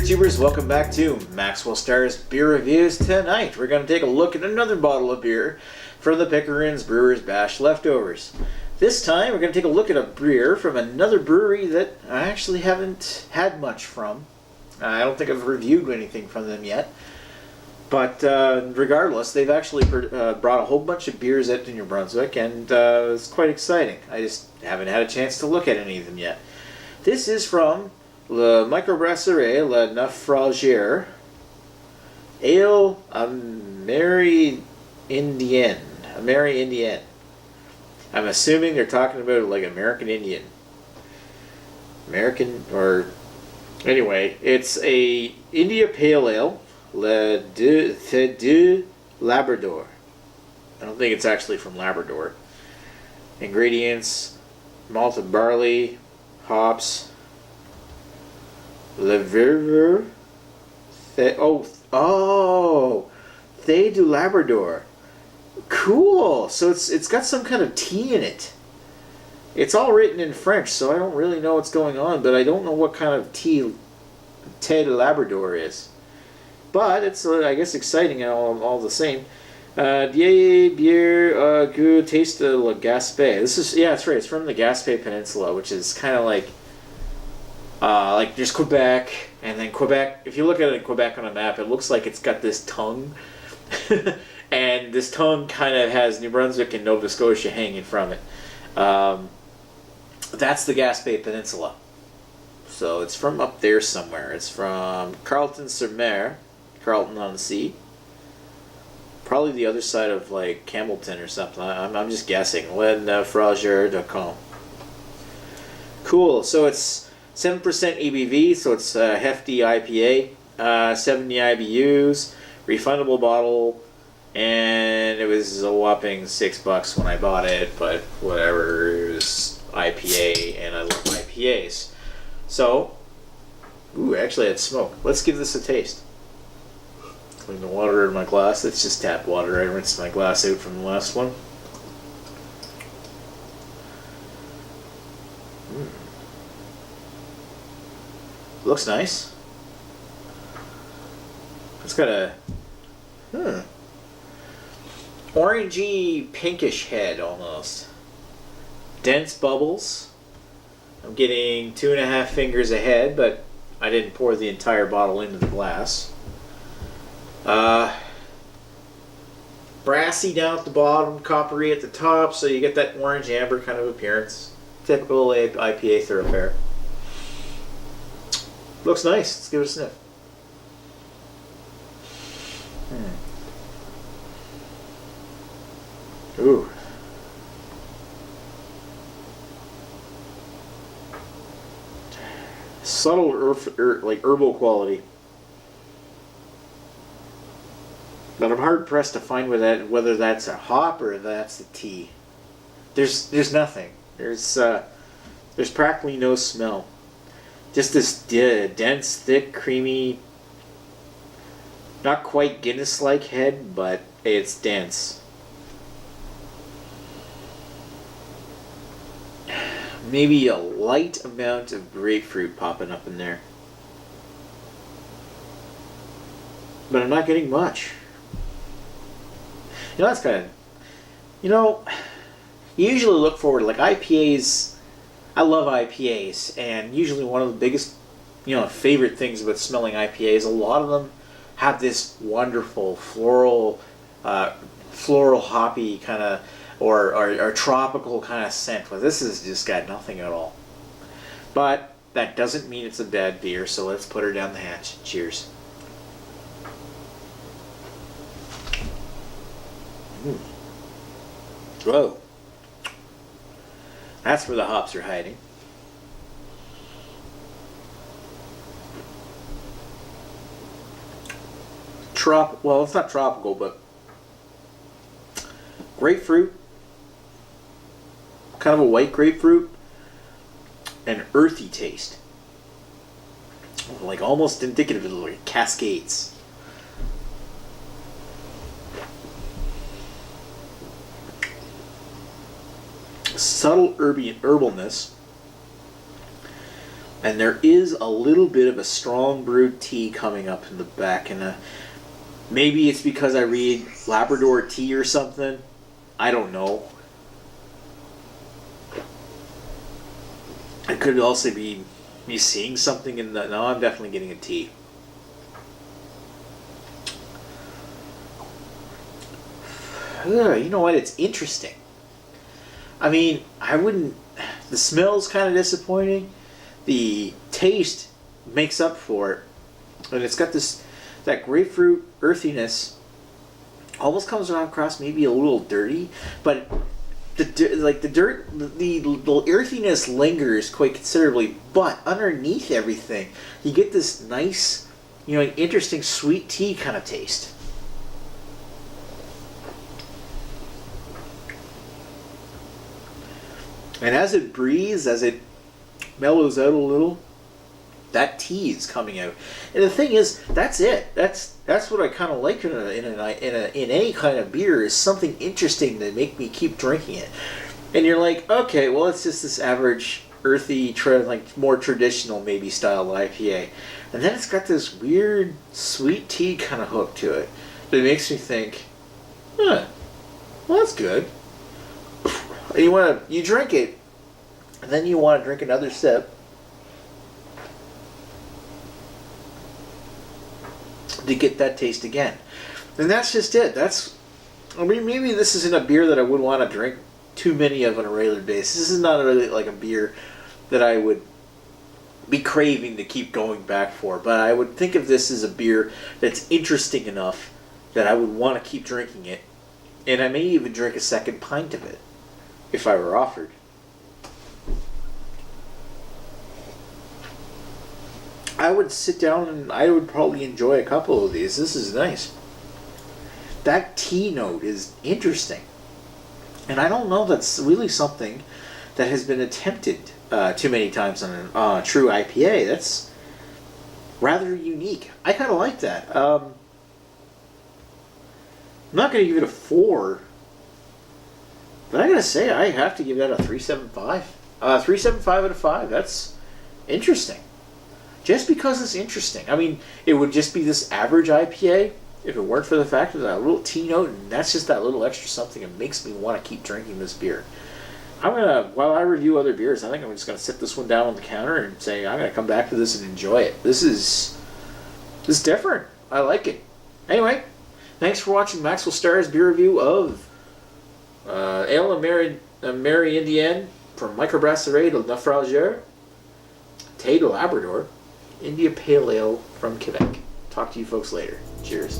tubers, welcome back to Maxwell Star's Beer Reviews. Tonight we're going to take a look at another bottle of beer from the Pickering's Brewers Bash Leftovers. This time we're going to take a look at a beer from another brewery that I actually haven't had much from. I don't think I've reviewed anything from them yet. But regardless, they've actually brought a whole bunch of beers out to New Brunswick, and it's quite exciting. I just haven't had a chance to look at any of them yet. This is from Le Microbrasserie La Naufragère Ale Amérindienne. I'm assuming they're talking about like American Indian. Anyway, it's a India Pale Ale, Le de Labrador. I don't think it's actually from Labrador. Ingredients: malted barley, hops, Thé du Labrador. Cool. So it's got some kind of tea in it. It's all written in French, so I don't really know what's going on, but I don't know what kind of tea Thé du Labrador is. But it's, I guess, exciting and all the same. Vieille bière goût taste de la Gaspé. That's right. It's from the Gaspé Peninsula, which is kind of like there's Quebec, and then Quebec, if you look at it in Quebec on a map, it looks like it's got this tongue. And this tongue kind of has New Brunswick and Nova Scotia hanging from it. That's the Gaspé Peninsula. So it's from up there somewhere. It's from Carleton-sur-Mer, Carleton on the Sea. Probably the other side of like Campbellton or something. I'm just guessing. LeNaufragère.com. Cool. So it's 7% ABV, so it's a hefty IPA, 70 IBUs, refundable bottle, and it was a whopping $6 when I bought it, but whatever, it was IPA, and I love IPAs. So, actually I had smoke. Let's give this a taste. Clean the water in my glass. It's just tap water. I rinsed my glass out from the last one. Looks nice. It's got a orangey pinkish head almost. Dense bubbles. I'm getting 2.5 fingers ahead, but I didn't pour the entire bottle into the glass. Brassy down at the bottom, coppery at the top, so you get that orange amber kind of appearance. Typical IPA thoroughfare. Looks nice. Let's give it a sniff. Ooh. Subtle herbal quality. But I'm hard pressed to find whether that's a hop or that's a tea. There's nothing. There's practically no smell. Just this dense, thick, creamy, not quite Guinness-like head, but it's dense. Maybe a light amount of grapefruit popping up in there. But I'm not getting much. That's kind of... you usually look forward, like IPAs... I love IPAs, and usually one of the biggest, favorite things about smelling IPAs, a lot of them have this wonderful floral hoppy kind of, or tropical kind of scent. Well, this has just got nothing at all. But that doesn't mean it's a bad beer, so let's put her down the hatch. Cheers. Whoa. That's where the hops are hiding. Well, it's not tropical, but grapefruit. Kind of a white grapefruit. An earthy taste. Like almost indicative of like Cascades. Subtle herbalness. And there is a little bit of a strong brewed tea coming up in the back, and maybe it's because I read Labrador tea or something. I don't know. It could also be me seeing something in the... No, I'm definitely getting a tea. You know what? It's interesting. I mean, I wouldn't... The smell's kind of disappointing. The taste makes up for it. And it's got that grapefruit earthiness. Almost comes across maybe a little dirty, but the earthiness lingers quite considerably. But underneath everything, you get this nice, interesting sweet tea kind of taste. And as it breathes, as it mellows out a little, that tea is coming out. And the thing is, that's it. That's what I kind of like in any kind of beer, is something interesting to make me keep drinking it. And you're like, okay, well, it's just this average earthy, more traditional maybe style IPA, and then it's got this weird sweet tea kind of hook to it that makes me think, well, that's good. And you drink it, and then you want to drink another sip to get that taste again. And that's just it. Maybe this isn't a beer that I would want to drink too many of on a regular basis. This is not really like a beer that I would be craving to keep going back for. But I would think of this as a beer that's interesting enough that I would want to keep drinking it. And I may even drink a second pint of it if I were offered. I would sit down and I would probably enjoy a couple of these. This is nice. That tea note is interesting. And I don't know that's really something that has been attempted too many times on a true IPA. That's rather unique. I kind of like that. I'm not going to give it a 4. But I gotta say, I have to give that a 3.75. 3.75 out of 5. That's interesting. Just because it's interesting. I mean, it would just be this average IPA if it weren't for the fact of that little tea note, and that's just that little extra something that makes me want to keep drinking this beer. While I review other beers, I think I'm just gonna sit this one down on the counter and say I'm gonna come back to this and enjoy it. This is different. I like it. Anyway, thanks for watching Maxwell Starr's beer review of Ale Mary Indienne from Microbrasserie de Naufrageur, Thé de Labrador, India Pale Ale from Quebec. Talk to you folks later. Cheers.